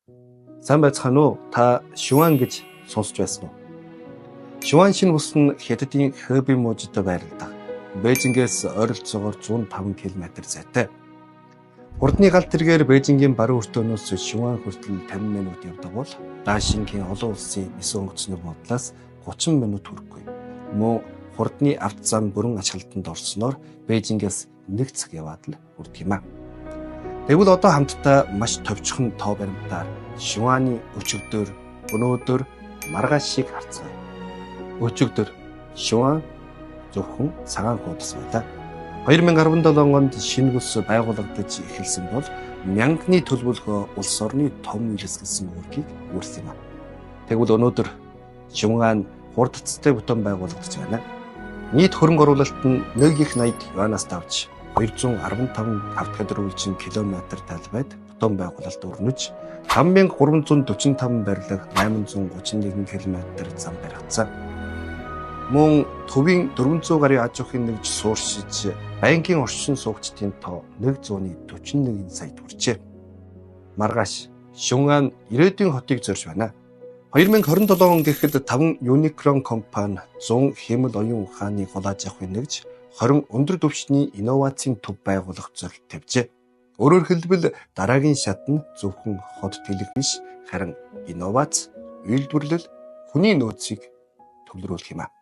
Сайн байцгаана уу? Та Шиван гэж сонсч байсан уу? Шиван шинэ бус нь Хятадын Хэби мужид байрладаг. Бээжингээс ойролцоогоор 105 км зайтай. Хурдны галт тэргээр Бээжингийн баруун өртөөнөөс Шиван хүртэл 50 минут явдаг бол Даашингийн олон улсын эсвэн онгоцны бодлоос 30 минут хүрэхгүй. Мөн хурдны авто зам бүрэн ач холбогдолд орсноор Бээжингээс 1 цаг яваад л хүрдэг юм а. Тэгвэл одоо хамтдаа маш товчхон тоо баримтаар Шиваны өчигдөр, өнөөдөр, маргаашийг харцгаая. Өчигдөр Шиван зөвхөн цагаан хуудас байлаа. 2017 онд шинэ бүс байгуулагдаж эхэлсэн бол мянганы төлөвлөгөө улс орны том илэрхийлсэн үүргийг үүрсэн юм а. Тэгвэл өнөөдөр Шиван хурдцтай бүтээн байгуулагдаж байна. Нийт хөрөнгө оруулалт нь 1.80 юанаас давж 215 автогадруулчин километр талбайд бүтээн байгуулалт өрнөж 5345 барилга 831 км зам баригдсан. Мөн төвийн 400 гаруй аж ахуйн нэгж сууршиж байнгын орчин суугчдын тоо 141 саяд хүрчээ. Маргааш Шиван ирээдүйн хотыг зорж байна. 2027 он гэхэд 5 Unicron компани 100 хэмэл оюун ухааны гол аж ахуйн нэгж 20 өндөр түвшний инновацийн төв байгуулах зорилт тавьжээ. Өөрөөр хэлбэл дараагийн шат нь зөвхөн хот тэлэх биш харин инновац, үйлдвэрлэл, хүний нөөцийг төвлөрүүлэх юм а.